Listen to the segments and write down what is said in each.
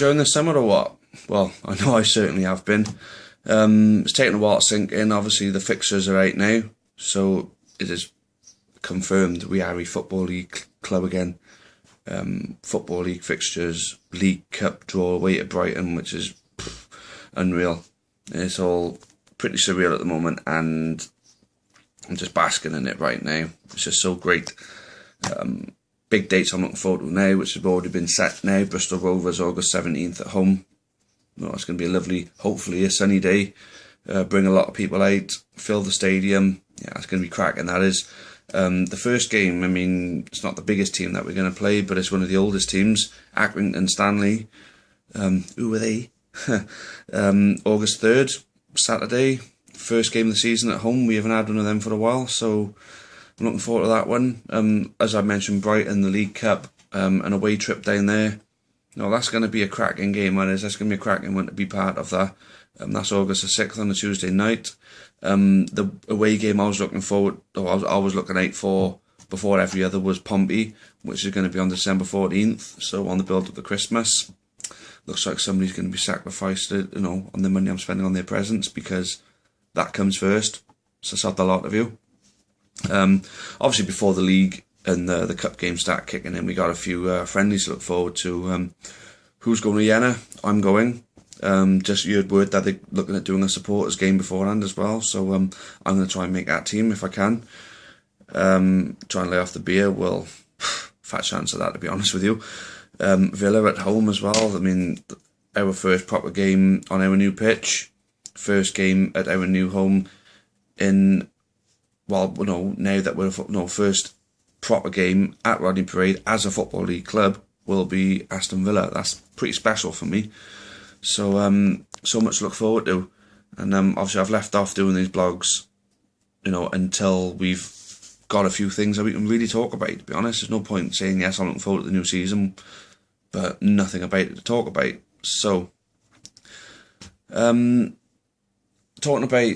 enjoying the summer or what? Well, I know I certainly have been. It's taken a while to sink in. Obviously, the fixtures are out now, so it is confirmed we are a Football League club again. Football League fixtures, League Cup draw away at Brighton, which is unreal. It's all pretty surreal at the moment, and I'm just basking in it right now. It's just so great. Big dates I'm looking forward to now, which have already been set now. Bristol Rovers, August 17th at home. Well, it's going to be a lovely, hopefully a sunny day. Bring a lot of people out, fill the stadium. Yeah, it's going to be cracking, that is. The first game, I mean, it's not the biggest team that we're going to play, but it's one of the oldest teams, Accrington Stanley. Who are they? August 3rd, Saturday. First game of the season at home. We haven't had one of them for a while, so I'm looking forward to that one. As I mentioned, Brighton, the League Cup, an away trip down there. No, that's going to be a cracking game, that is. That's going to be a cracking one to be part of that. That's August the 6th on a Tuesday night. The away game I was looking forward, or I was looking out for before every other, was Pompey, which is going to be on December 14th, so on the build up to Christmas. Looks like somebody's going to be sacrificed, on the money I'm spending on their presents, because that comes first. So sod the lot of you. Obviously, before the league and the cup games start kicking in, we got a few friendlies to look forward to. Who's going to Vienna? I'm going. Just heard word that they're looking at doing a supporters game beforehand as well, so I'm going to try and make that team if I can. Try and lay off the beer. Well, fat chance of that, to be honest with you. Villa at home as well. I mean, our first proper game on our new pitch. First game at our new home now that we're first proper game at Rodney Parade as a Football League club will be Aston Villa. That's pretty special for me. So so much to look forward to. And obviously I've left off doing these blogs, until we've got a few things that we can really talk about, to be honest. There's no point saying, yes, I'm looking forward to the new season, but nothing about it to talk about. So, talking about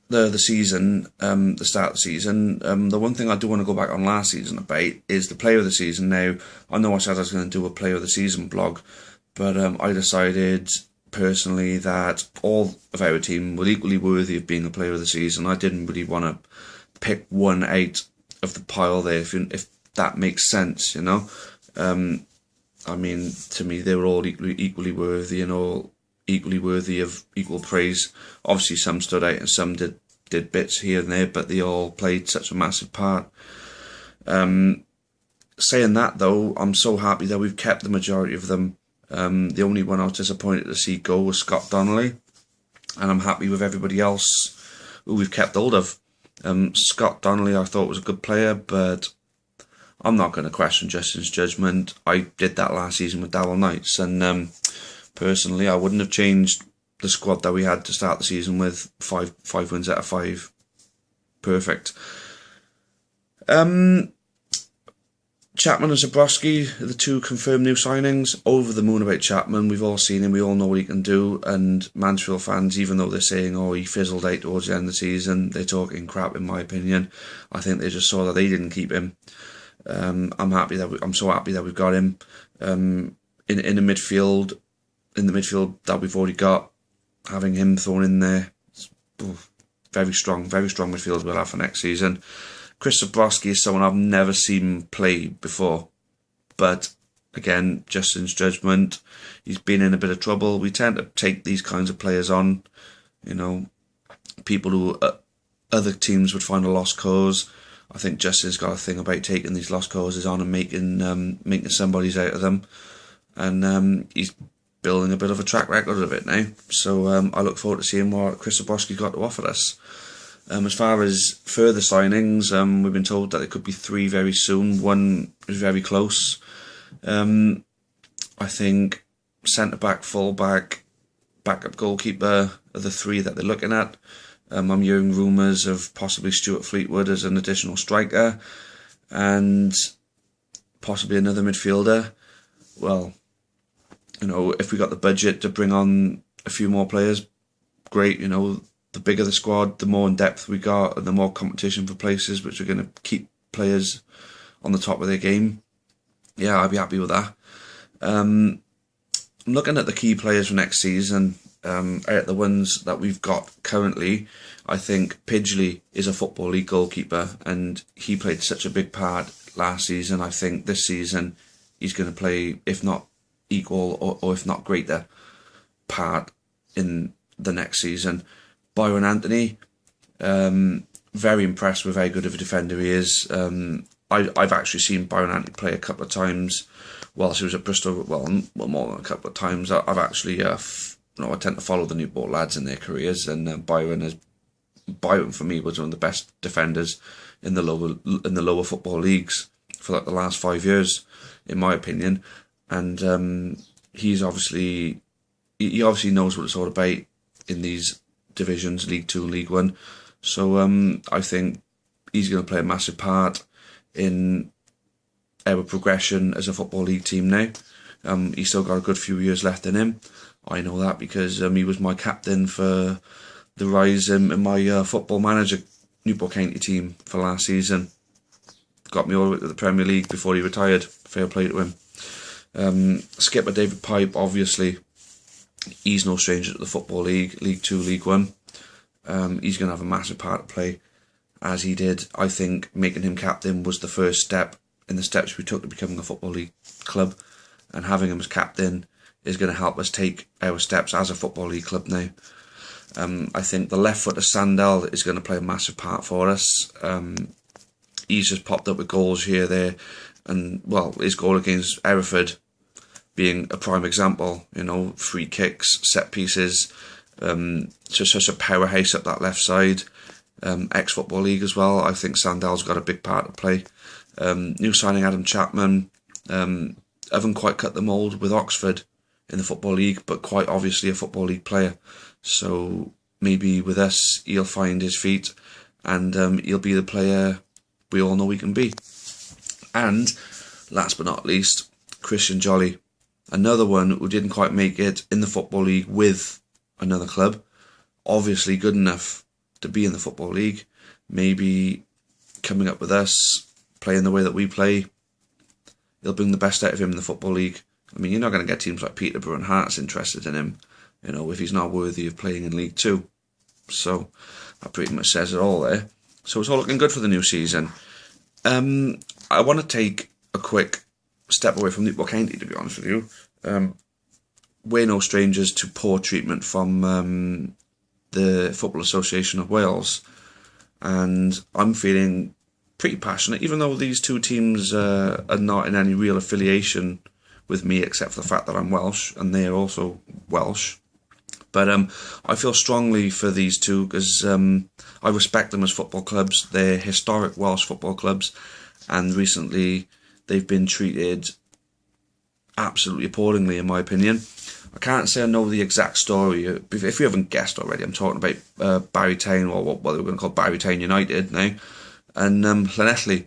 the season, the start of the season, the one thing I do want to go back on last season about is the player of the season. Now, I know I said I was going to do a player of the season blog, but I decided personally that all of our team were equally worthy of being the player of the season. I didn't really want to pick one out of the pile there, if that makes sense, I mean, to me, they were all equally worthy and all equally worthy of equal praise. Obviously, some stood out and some did bits here and there, but they all played such a massive part. Saying that, though, I'm so happy that we've kept the majority of them. The only one I was disappointed to see go was Scott Donnelly, and I'm happy with everybody else who we've kept hold of. Scott Donnelly I thought was a good player, but I'm not going to question Justin's judgment. I did that last season with Darrell Knights, and personally I wouldn't have changed the squad that we had to start the season with. Five wins out of 5. Perfect. Chapman and Zabrowski, the two confirmed new signings. Over the moon about Chapman. We've all seen him, we all know what he can do, and Mansfield fans, even though they're saying, he fizzled out towards the end of the season, they're talking crap in my opinion. I think they just saw that they didn't keep him. I'm so happy that we've got him. In the midfield that we've already got, having him thrown in there, very strong midfield we'll have for next season. Chris Zabrowski is someone I've never seen play before, but again, Justin's judgment, he's been in a bit of trouble. We tend to take these kinds of players on, people who other teams would find a lost cause. I think Justin's got a thing about taking these lost causes on and making somebody's out of them, and he's building a bit of a track record of it now. So I look forward to seeing what Chris Zabrowski's got to offer us. As far as further signings, we've been told that there could be 3 very soon. One is very close. I think centre-back, full-back, backup goalkeeper are the 3 that they're looking at. I'm hearing rumours of possibly Stuart Fleetwood as an additional striker and possibly another midfielder. Well, if we got the budget to bring on a few more players, great. The bigger the squad, the more in depth we got, and the more competition for places, which are going to keep players on the top of their game. Yeah, I'd be happy with that. I'm looking at the key players for next season. Out of the ones that we've got currently, I think Pidgley is a Football League goalkeeper, and he played such a big part last season. I think this season he's going to play, if not equal or if not greater part in the next season. Byron Anthony, very impressed with how good of a defender he is. I've actually seen Byron Anthony play a couple of times whilst he was at Bristol. Well, more than a couple of times. I've actually, I tend to follow the Newport lads in their careers, and Byron for me was one of the best defenders in the lower football leagues for like the last 5 years, in my opinion. And he obviously knows what it's all about in these divisions, League 2 and League 1. So I think he's going to play a massive part in our progression as a Football League team now. He's still got a good few years left in him. I know that because he was my captain for the rise in my Football Manager Newport County team for last season. Got me all the way to the Premier League before he retired. Fair play to him. Skipper David Pipe, obviously, he's no stranger to the Football League, League 2, League 1. He's going to have a massive part to play, as he did. I think making him captain was the first step in the steps we took to becoming a Football League club, and having him as captain is going to help us take our steps as a Football League club now. I think the left footer Sandel is going to play a massive part for us. He's just popped up with goals here, there, and well, his goal against Hereford being a prime example. Free kicks, set pieces, just such a powerhouse up that left side. Ex-Football League as well. I think Sandel's got a big part to play. New signing Adam Chapman, haven't quite cut the mould with Oxford in the Football League, but quite obviously a Football League player. So maybe with us he'll find his feet, and he'll be the player we all know he can be. And last but not least, Christian Jolly, another one who didn't quite make it in the Football League with another club. Obviously good enough to be in the Football League. Maybe coming up with us, playing the way that we play, he'll bring the best out of him in the Football League. I mean, you're not going to get teams like Peterborough and Hearts interested in him, if he's not worthy of playing in League 2. So that pretty much says it all there. So it's all looking good for the new season. I want to take a quick step away from Newport County, to be honest with you. We're no strangers to poor treatment from the Football Association of Wales, and I'm feeling pretty passionate, even though these two teams are not in any real affiliation with me, except for the fact that I'm Welsh and they're also Welsh. But I feel strongly for these two because I respect them as football clubs. They're historic Welsh football clubs, and recently they've been treated absolutely appallingly, in my opinion. I can't say I know the exact story. If you haven't guessed already, I'm talking about Barrytown, or what we're going to call Barrytown United now, and Llanelli.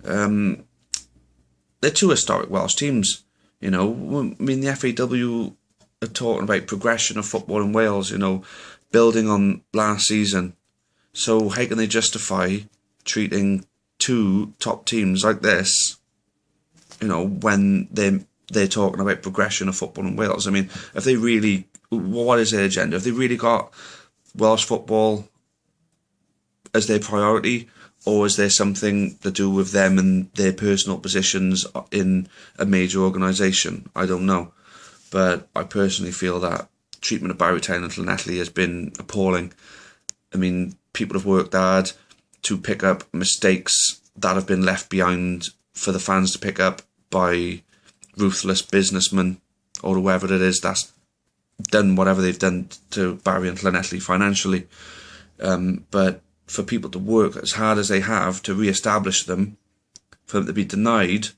They're two historic Welsh teams. I mean, the FAW are talking about progression of football in Wales, building on last season. So how can they justify treating two top teams like this, when they're talking about progression of football in Wales? I mean, if they really, what is their agenda? If they really got Welsh football as their priority, or is there something to do with them and their personal positions in a major organisation? I don't know. But I personally feel that treatment of Barrytown and Llanelli has been appalling. I mean, people have worked hard to pick up mistakes that have been left behind for the fans to pick up by ruthless businessmen or whoever it is that's done whatever they've done to Barry and Llanelli financially. But for people to work as hard as they have to re-establish them, for them to be denied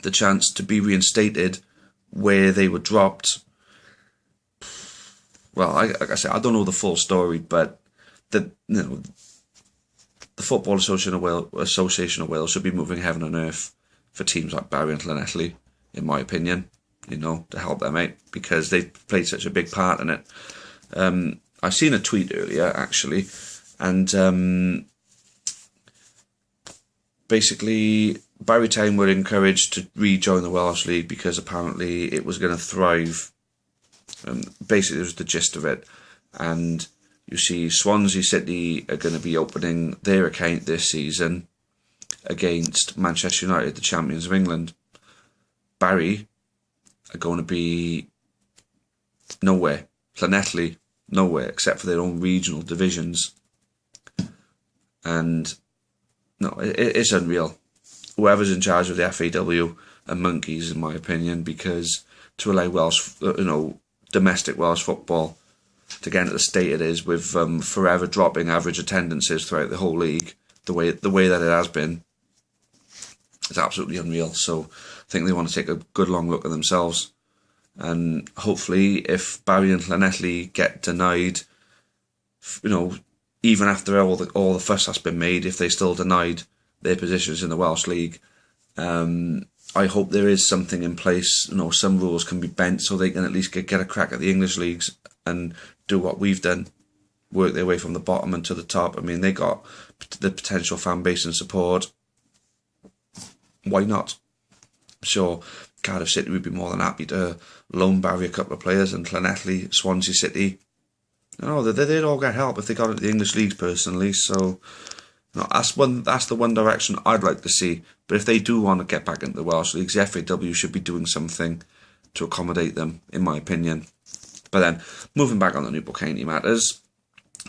the chance to be reinstated where they were dropped. Well, like I said, I don't know the full story, but the Football Association of Wales should be moving heaven and earth for teams like Barry and Llanelli, in my opinion, to help them out, because they've played such a big part in it. I seen a tweet earlier, actually, and basically Barrytown were encouraged to rejoin the Welsh League because apparently it was going to thrive Basically, it was the gist of it. And you see Swansea City are going to be opening their account this season against Manchester United, the champions of England. Barry are going to be nowhere. Llanelli, nowhere, except for their own regional divisions. And no, it's unreal. Whoever's in charge of the FAW are monkeys, in my opinion, because to allow Welsh, domestic Welsh football to get into the state it is, with forever dropping average attendances throughout the whole league, the way that it has been, it's absolutely unreal. So I think they want to take a good long look at themselves, and hopefully, if Barry and Llanelli get denied, even after all the fuss that's been made, if they still denied their positions in the Welsh League, I hope there is something in place. Some rules can be bent so they can at least get a crack at the English leagues and do what we've done, work their way from the bottom and to the top. I mean, they got the potential fan base and support. Why not? I'm sure Cardiff City would be more than happy to loan Barry a couple of players, and Llanelli, Swansea City. They'd all get help if they got into the English leagues personally. So that's the one direction I'd like to see. But if they do want to get back into the Welsh leagues, the FAW should be doing something to accommodate them, in my opinion. But then, moving back on the Newport County matters,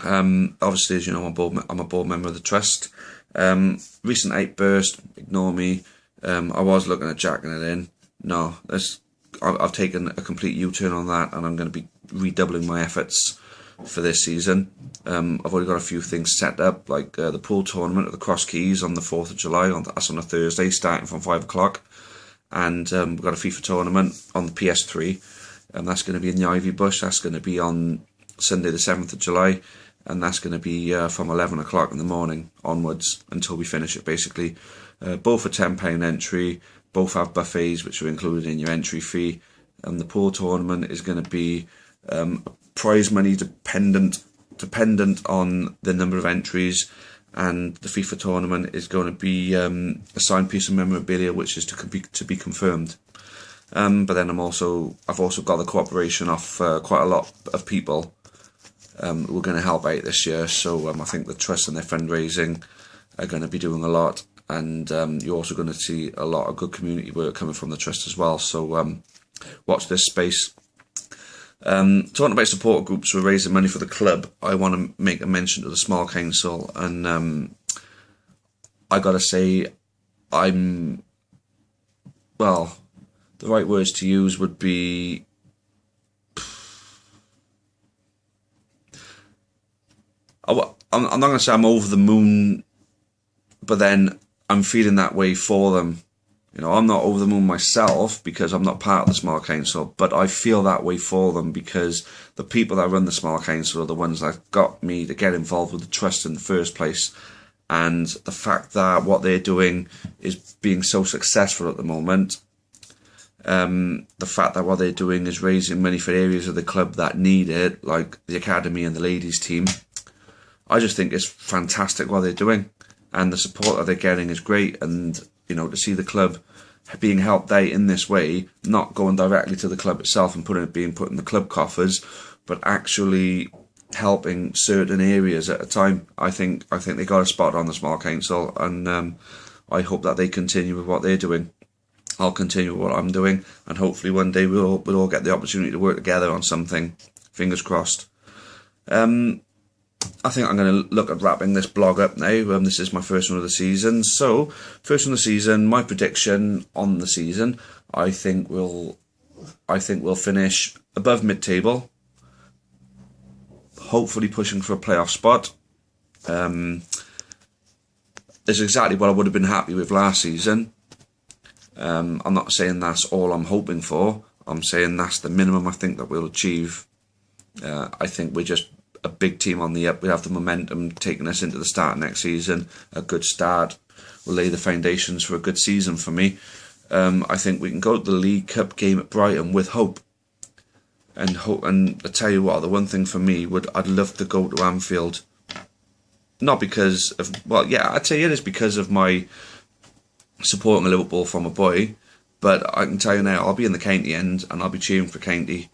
obviously, as you know, I'm a board member of the trust. Recent outburst, ignore me. I was looking at jacking it in. No, I've taken a complete U-turn on that, and I'm going to be redoubling my efforts for this season. I've already got a few things set up, like the pool tournament at the Cross Keys on the 4th of July. That's on a Thursday, starting from 5 o'clock. And we've got a FIFA tournament on the PS3. And that's going to be in the Ivy Bush. That's going to be on Sunday the 7th of July. And that's going to be from 11 o'clock in the morning onwards until we finish it, basically. Both are £10 entry. Both have buffets, which are included in your entry fee. And the pool tournament is going to be prize money dependent on the number of entries. And the FIFA tournament is going to be a signed piece of memorabilia, which is to be confirmed. But then I've also got the cooperation of quite a lot of people who are going to help out this year. So I think the trust and their fundraising are going to be doing a lot, and you're also going to see a lot of good community work coming from the trust as well. So watch this space. Talking about supporter groups who are raising money for the club, I want to make a mention to the Small Council, and I got to say, the right words to use would be I'm not going to say I'm over the moon, but then I'm feeling that way for them. I'm not over the moon myself because I'm not part of the Small Council, but I feel that way for them because the people that run the Small Council are the ones that got me to get involved with the trust in the first place. And the fact that what they're doing is being so successful at the moment, the fact that what they're doing is raising money for areas of the club that need it, like the academy and the ladies team, I just think it's fantastic what they're doing, and the support that they're getting is great. And to see the club being helped out in this way, not going directly to the club itself and being put in the club coffers, but actually helping certain areas at a time, I think they got a spot on the Small Council, and I hope that they continue with what they're doing. I'll continue with what I'm doing, and hopefully one day we'll all get the opportunity to work together on something. Fingers crossed. I think I'm going to look at wrapping this blog up now. This is my first one of the season. So, first one of the season, my prediction on the season, I think we'll finish above mid-table, hopefully pushing for a playoff spot. It's exactly what I would have been happy with last season. I'm not saying that's all I'm hoping for. I'm saying that's the minimum I think that we'll achieve. I think we're just a big team on the up. We have the momentum taking us into the start of next season. A good start will lay the foundations for a good season for me. I think we can go to the League Cup game at Brighton with hope. And I tell you what, the one thing for me I'd love to go to Anfield. Not because of, I'd say it is because of my supporting Liverpool from a boy, but I can tell you now, I'll be in the county end and I'll be cheering for county.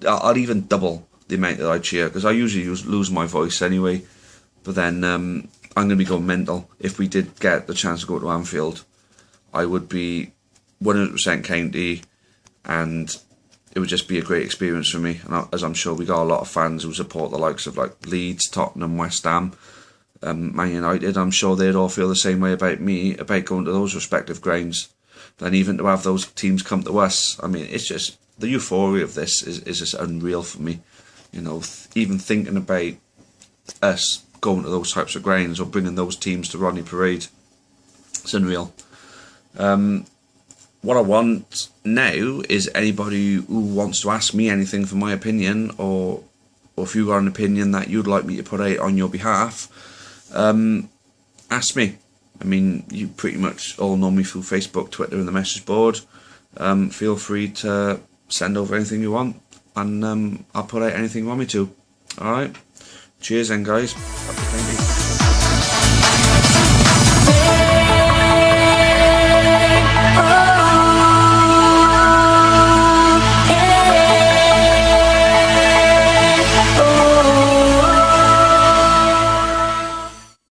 I'll even double the amount that I cheer, because I usually lose my voice anyway. But then I'm going to be going mental. If we did get the chance to go to Anfield, I would be 100% county, and it would just be a great experience for me. And as I'm sure we got a lot of fans who support the likes of like Leeds, Tottenham, West Ham, Man United, I'm sure they'd all feel the same way about me, about going to those respective grounds. And even to have those teams come to us, I mean, it's just, the euphoria of this is just unreal for me. You know, even thinking about us going to those types of grounds or bringing those teams to Rodney Parade, it's unreal. What I want now is anybody who wants to ask me anything for my opinion, or if you got an opinion that you'd like me to put out on your behalf, ask me. I mean, you pretty much all know me through Facebook, Twitter and the message board. Feel free to send over anything you want, and I'll put out anything you want me to. Alright? Cheers then, guys. Happy